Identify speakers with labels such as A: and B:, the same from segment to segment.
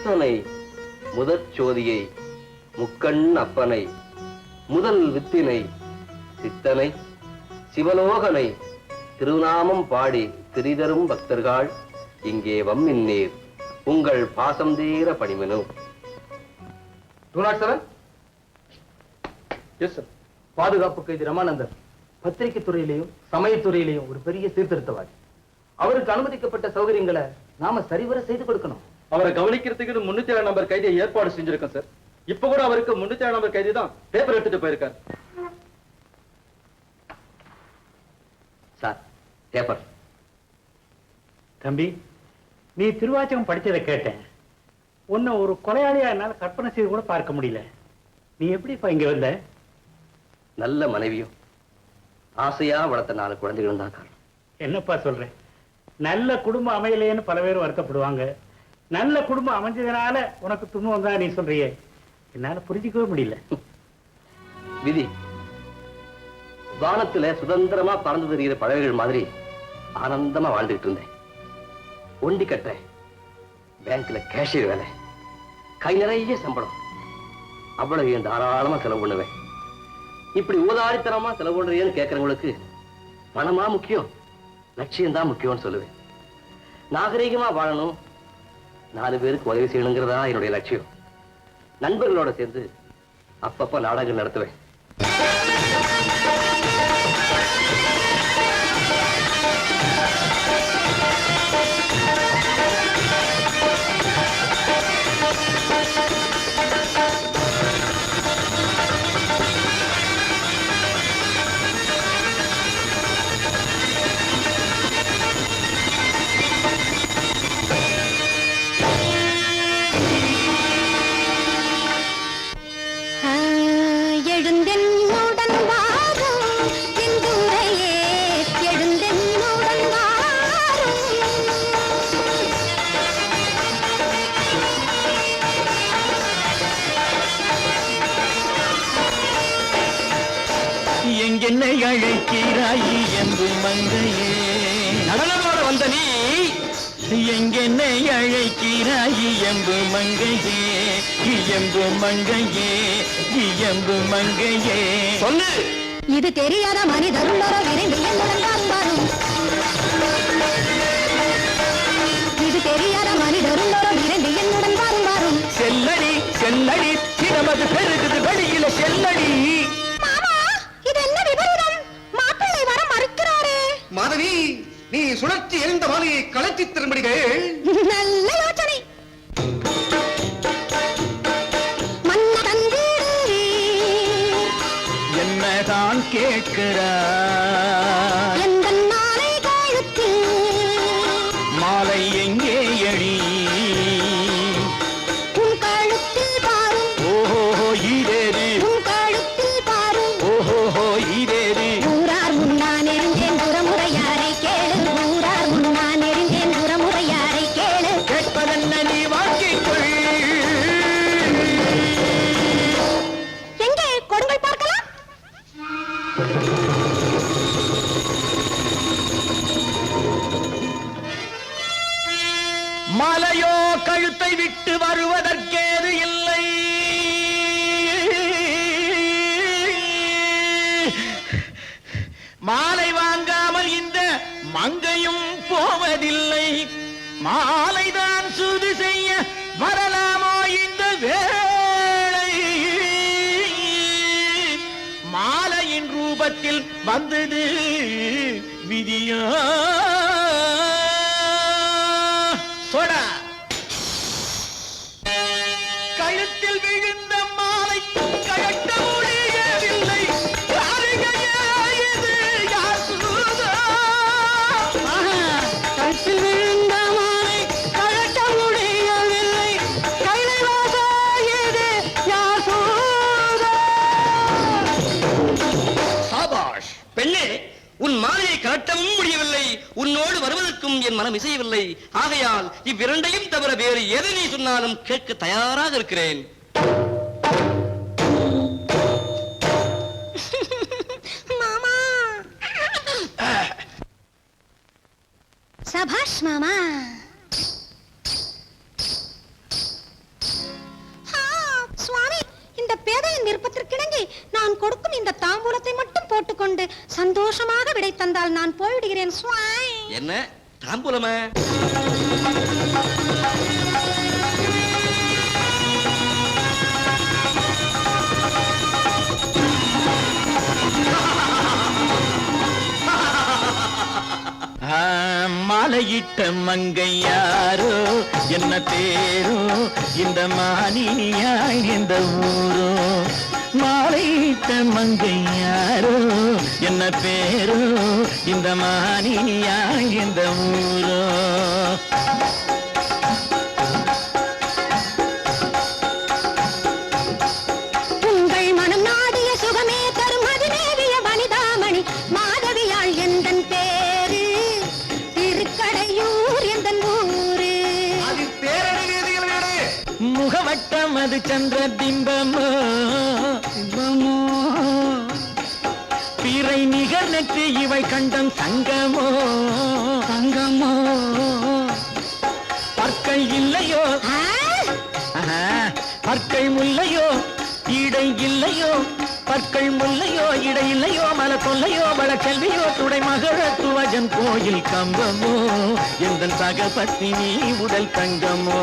A: முத்தனை முதற் சோதியை முக்கண் அப்பனை முதல் வித்தினை சித்தனை சிவலோகனை திருநாமம் பாடி திரிதரும் பக்தர்கள் இங்கே வம்மின்னீர் உங்கள் பாசம் தீர பணிமனு.
B: 207. Yes sir. பாதுகாப்பு கைதி ரமானந்தர் பத்திரிகை துறையிலையும் சமயத்துறையிலையும் ஒரு பெரிய சீர்திருத்தவாதி. அவருக்கு அனுமதிக்கப்பட்ட சௌகரியங்களை நாம சரிவர செய்து கொடுக்கணும். அவரை கவனிக்கிறதுக்கு 307 நம்பர் கைதியை ஏற்பாடு செஞ்சிருக்கோம் சார். இப்ப கூட அவருக்கு 307 நம்பர் கைதி தான் பேப்பர் எடுத்துட்டு போயிருக்காரு.
A: Sir paper.
C: தம்பி, நீ திருவாச்சகம் படிச்சதை கேட்டேன். உன்னை ஒரு கொலையாளியா என்னால கற்பனை செய்து கூட பார்க்க முடியல. நீ எப்படிப்பா இங்க வந்த?
A: நல்ல மனைவியும் ஆசையா வளர்த்த 4 குழந்தைகளும் தான் காரணம்.
C: என்னப்பா சொல்றேன்? நல்ல குடும்பம் அமையலையேன்னு பல பேர் வருத்தப்படுவாங்க. நல்ல குடும்பம் அமைஞ்சதுனால உனக்கு துன்பம் தான் நீ சொல்றியே. என்னால புரிஞ்சிக்கவே முடியல.
A: விதி வானத்துல சுதந்திரமா பறந்து தெரிகிற பறவைகள் மாதிரி ஆனந்தமா வாழ்ந்துகிட்டு இருந்தேன். ஒண்டி கட்டுறேன், பேங்க்ல கேஷியர் வேலை, கை நிறைய சம்பளம், அவ்வளவு தாராளமா செலவு பண்ணுவேன். இப்படி ஊதாரித்தனமா செலவு பண்றேன்னு கேட்கறவங்களுக்கு பணமா முக்கியம், லட்சியம் தான் முக்கியம்னு சொல்லுவேன். நாகரீகமா வாழணும், 4 பேருக்கு உதவி செய்யணுங்கிறதா என்னுடைய லட்சியம். நண்பர்களோட சேர்ந்து அப்பப்ப நாடகம் நடத்துவேன்.
D: என்னை அழைக்கிறாய் என்று மங்கையே, நடனமாட வந்த நீ எங்கென்னை அழைக்கிறாய் என்று மங்கையே, இயம்பு மங்கையே, இயம்பு மங்கையே சொல்லு.
E: இது தெரியாத மனிதருள்ளோ விரைந்து என்னுடன் வரும். இது தெரியாத மனிதருள்ளோ விரைந்து என்னுடன் வரும்.
D: செல்லடி செல்லடி சிரமது பெருகுது வெளியில செல்லடி.
F: மாதவி, நீ சுழற்சி எரிந்த மாலையை கலத்தி திரும்படிகள்.
E: நல்ல யோசனை.
D: என்னதான் கேட்கிறாய்?
E: எந்த மாலை கழுத்தில்
D: மாலை எங்கே எடி?
E: உன் கழுத்தில் பாரும்.
D: ஓஹோ இதேது.
E: உன் கழுத்தில் பாரும்.
D: ஓஹோ இதேது.
E: ஊரார் முன்னான் எரிந்தேன் புறமுறையாரை கேளு. ஊரார் முன்னான் எரிந்தேன் புறமுறையாரை கேளு.
D: கேட்பதென்ன நீ வாக்கிக்கொள்.
E: எங்கே கொடுங்கள் பார்க்கலாம்.
D: மலையோ கழுத்தை விட்டு வருவதற்கேது இல்லை. மாலை வாங்காமல் இந்த மங்கையும் போவதில்லை. மாலைதான் சூது செய்ய வரலாமோ இந்த வேளை? மாலையின் ரூபத்தில் வந்தது விதியா? சொடா கழுத்தில் விழுந்த மாலை கழட்ட முடியவில்லை.
E: கழுத்தில் விழுந்த மாலை கழட்ட முடியவில்லை. கைலைவாசா இது யாசோதா.
A: சாபாஷ் பெண்ணே, உன் மாலையை கலட்டவும் முடியவில்லை, உன்னோடு வருவதற்கும் என் மனம் இசையவில்லை. ஆகையால் இவ்விரண்டையும் தவிர வேறு எதை நீ சொன்னாலும் கேட்க தயாராக இருக்கிறேன்.
E: மாமா. சபாஷ் மாமா. கொண்டு சந்தோஷமாக விடை தந்தால் நான் போய்விடுகிறேன். ஸ்வாய்.
A: என்ன தாம்பூலமா?
D: மாலையிட்ட மங்கை யாரோ என்ன தேரோ இந்த மானினியாய் இந்த ஊரோ. மாலையிட்ட மங்கை யாரோ என்ன பேரோ இந்த மானினியாய் இந்த ஊரோ.
E: உங்கள் மனம் நாடிய சுகமே தரும் மதிமேவிய வனிதாமணி மாதவியாள் எந்தன் பேரு திருக்கடையூர் எந்தன் ஊரு.
F: அது பேரழகியது.
D: முகவட்டம் அது சந்திர பிம்பமோ பிம்பமோ. பிறை நிகர் நெற்றி இவை கண்டம் சங்கமோ சங்கமோ. பற்கள் இல்லையோ பற்கள் முல்லையோ இடை இல்லையோ. பற்கள் முல்லையோ இடை இல்லையோ மல கொல்லையோ வள செல்வியோ துடை மகள துவஜன் கோயில் கம்பமோ எந்த சகபத்தினி உடல் தங்கமோ.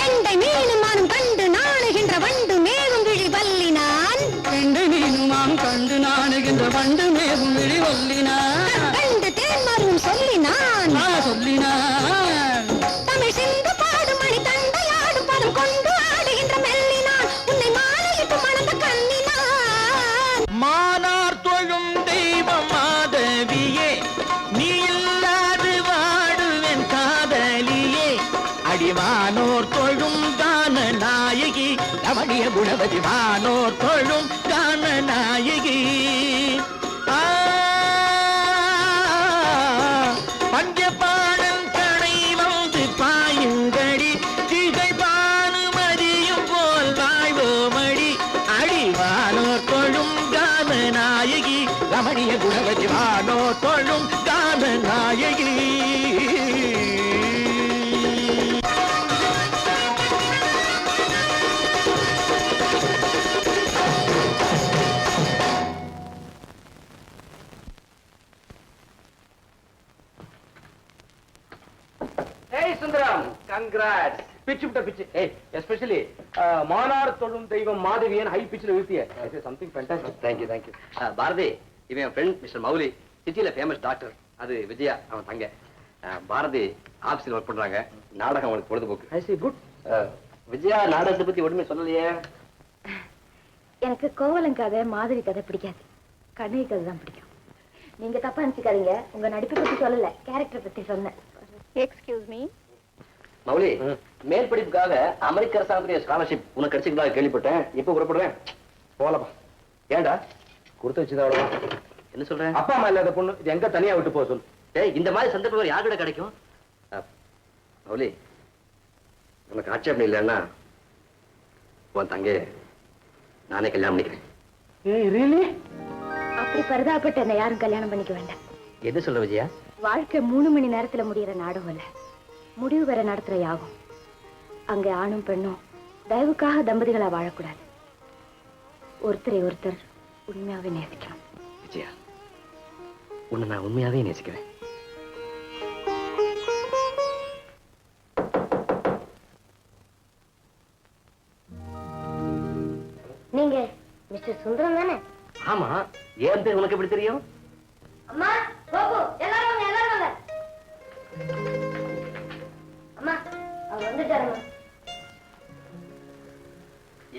E: கண்டை மீனும் மானும் கண்டு நாணுகின்ற வண்டு மேவும் விழி வல்லினான்.
D: கண்டு மீனுமாம் கண்டு நாணுகின்ற வண்டு மேவும் விழி வல்லினான்.
E: கண்டு தேன்மரும் சொல்லினான்
D: சொல்லினான்.
E: தமிழ் சிந்து பாடும் மணி தண்டையாடும் பதம் கொண்டு ஆடுகின்ற மெல்லினான். உன்னை மாலையிட்டு மணந்த கண்ணினான்.
D: மானார் தொழும் தெய்வம் மாதவியே நீ இல்லாது வாடுவேன் காதலியே. அடிவானோர் தொழும் கான நாயகி ரமணிய குணவதி வானோர் தொழும் கான நாயகி. பஞ்சபாணன் கடை வந்து பாயுங்கடி திகை பானுமதியும் போல் வாழ்வோமடி. அடிவானோர் தொழும் கான நாயகி ரமணிய குணவதி வானோர் தொழும் கான நாயகி.
B: ஏய் சுந்தரம், கங்க்ராட்ஸ். பிச்சு விட்ட பிச்சு. ஏய் எஸ்பெஷலி மானார் தொழும் தெய்வம் மாதவியன் ஹை பிச்சில் வீழ்த்திய something fantastic.
A: Thank you thank you. Bharathi இவன் என் ஃப்ரெண்ட் மிஸ்டர் மௌலி, சிட்டியில ஃபேமஸ் டாக்டர். அது விஜயா அவன் தங்க. பாரதி ஆபீஸ்ல ஒர்க் பண்றாங்க. நாடகம் அவனுக்கு பொழுதுபோக்கு.
B: ஐ சி குட்.
A: விஜயா நாடகத்தை பத்தி ஒண்ணுமே சொல்லலையே.
G: எனக்கு கோவலன் கதை மாதிரி கதை பிடிக்காது, கண்ணகி கதை தான் பிடிக்கும். நீங்க தப்பா நினைச்சுக்காதீங்க, உங்க நடிப்பை பத்தி சொல்லல, கேரக்டர் பத்தி சொன்னேன். Excuse me.
A: மௌலி, மேல் படிப்புக்காக அமெரிக்க அரசாங்கத்துடைய ஸ்காலர்ஷிப் உனக்கு கிடைச்சிருந்தா கேள்விப்பட்டேன். இப்ப புறப்படுறேன்.
B: போலப்பா.
A: ஏண்டா
B: கொடுத்து வச்சுதான் அவ்வளவுதான்.
A: என்ன சொல்றேன்?
B: அப்பா அம்மா இல்லாத பொண்ணு இது எங்க தனியா விட்டு போக சொல்லு.
A: ஏய், இந்த மாதிரி சந்தர்ப்பம் யார்கிட்ட கிடைக்கும்? மௌலி, உனக்கு ஆட்சேபம் இல்லைன்னா உன் தங்கே நானே கல்யாணம் பண்ணிக்கிறேன்.
B: ஏய் ரியலி?
G: அப்படி பரிதாபப்பட்டு என்ன யாரும் கல்யாணம் பண்ணிக்க வேண்டாம்.
A: எது சொல்ற விஜயா?
G: வாழ்க்கை 3 மணி நேரத்துல முடியற நாடகம் இல்ல, முடிவு வர நடத்துற யாகும். அங்க ஆணும் பெண்ணும் தயவுக்காக தம்பதிகளா வாழக்கூடாது. ஒருத்தரை ஒருத்தர் உண்மையாவே நேசிக்கணும்.
A: விஜயா, உன்னை நான் உண்மையாவே நேசிக்கிறேன்.
G: நீங்க மிஸ்டர் சுந்தரம் தானே?
A: ஆமா, ஏன் பேர் உனக்கு எப்படி தெரியும்?
G: அம்மா, கோபு, எல்லாரும் வாங்க, எல்லாரும் வாங்க. அம்மா, அவர் வந்துட்டாருமா.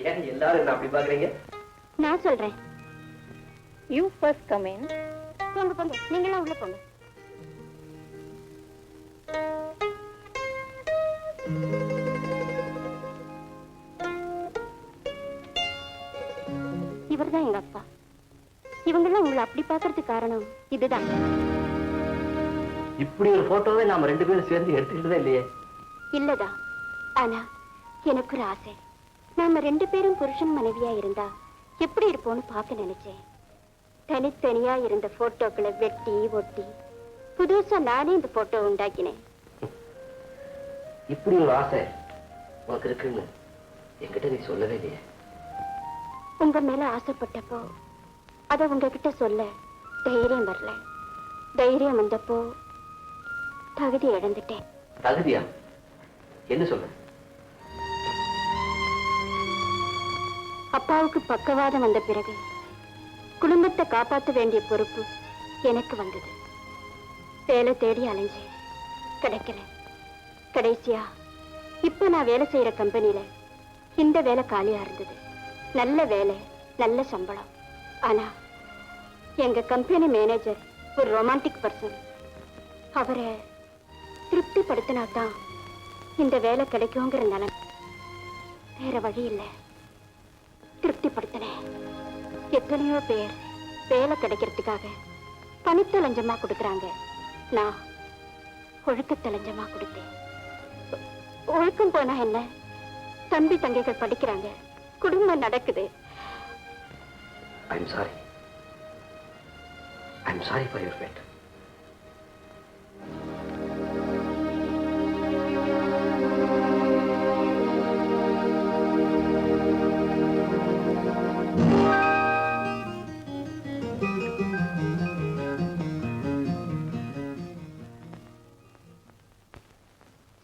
A: ஏன் எல்லாரும் என்ன அப்படி பாக்குறீங்க?
G: நான் சொல்றேன். You first come in. போங்க போங்க, நீங்களாம் உள்ள போங்க. இவர்தான் எங்க அப்பா. இவங்கெல்லாம் உங்களை அப்படி பாக்குறதுக்கு காரணம் இதுதான்.
A: இப்படி ஒரு போட்டோவை நாம 2 பேரும் சேர்ந்து எடுத்துக்கிட்டதே இல்லையே.
G: இல்லதா, ஆனா எனக்கு ஒரு ஆசை. நாம 2 பேரும் புருஷன் மனைவியா இருந்தா எப்படி இருப்போம்னு பார்க்க நினைச்சேன். தனித்தனியா இருந்த போட்டோக்களை வெட்டி ஒட்டி புதுசா நானே இந்த போட்டோ உண்டாக்கினேன்.
A: இப்படி ஒரு ஆசை உனக்கு இருக்குன்னு என்கிட்ட நீ சொல்லவே இல்லையே.
G: உங்க மேல ஆசைப்பட்டப்போ அத உங்ககிட்ட சொல்ல தைரியம் வரல. தைரியம் வந்தப்போ தகுதி இழந்துட்டேன்.
A: தகுதியா? என்ன சொல்ற?
G: அப்பாவுக்கு பக்கவாதம் வந்த பிறகு குடும்பத்தை காப்பாற்ற வேண்டிய பொறுப்பு எனக்கு வந்தது. வேலை தேடி அலைஞ்சேன், கிடைக்கல. கடைசியா இப்ப நான் வேலை செய்யற கம்பெனில இந்த வேலை காலியா இருந்தது. நல்ல வேலை, நல்ல சம்பளம். ஆனா எங்க கம்பெனி மேனேஜர் ஒரு ரொமான்டிக் பர்சன். அவரை திருப்திப்படுத்தினாதான் இந்த வேலை கிடைக்குங்கிற நிலைமை. வேற வழி இல்லை. திருப்திப்படுத்தினேன். எத்தனையோ பேர் வேலை கிடைக்கிறதுக்காக பணத்தை லஞ்சமா கொடுக்கறாங்க. நான் ஒழுக்கத்தை லஞ்சமா கொடுத்தேன். ஒழுக்கம் போனா என்ன? தம்பி தங்கைகள் படிக்கிறாங்க, குடும்பம் நடக்குது.
A: I'm sorry. I'm sorry for your fate.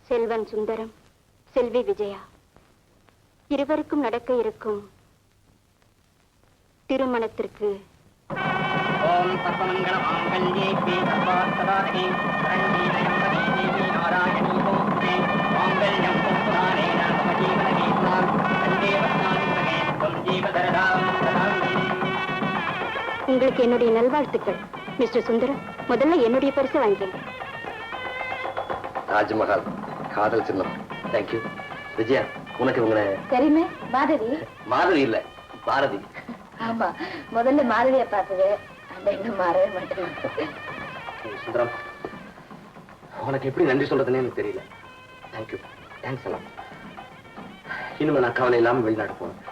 G: Selvan Sundaram, செல்வி விஜயா இருவருக்கும் நடக்க இருக்கும் திருமணத்திற்கு
D: ஓம் சர்வமங்கல மாங்கல்யே சர்வார்த்ததாரகே சரண்யே த்ர்யம்பகே தேவி நாராயணீ நமோஸ்துதே மாங்கல்யம் தத்துநானேன மம ஜீவனஹேதுனா கண்டே வஸ்னாமித்ரகே த்வம் ஜீவதரதாம் சதாம்.
G: உங்களுக்கு என்னுடைய நல்வாழ்த்துக்கள். மிஸ்டர் சுந்தரம், முதல்ல என்னுடைய பரிசு வாங்கிங்க.
A: தாஜ்மஹால் காதல் சின்னம். தேங்க்யூ. விஜயா, உனக்கு உங்களை
G: சரிமே. மாதவி?
A: மாதவி இல்ல, பாரதி.
G: ஆமா, முதல்ல மாதவியை பார்த்தது அந்த இன்னும் மாறவே மாட்டேன்.
A: சுந்தரம், உனக்கு எப்படி நன்றி சொல்றதுன்னு எனக்கு தெரியல. தேங்க்யூ. தேங்க்ஸ் எல்லாம். இனிமே நான் கவலை இல்லாம வெளிநாடு போறேன்.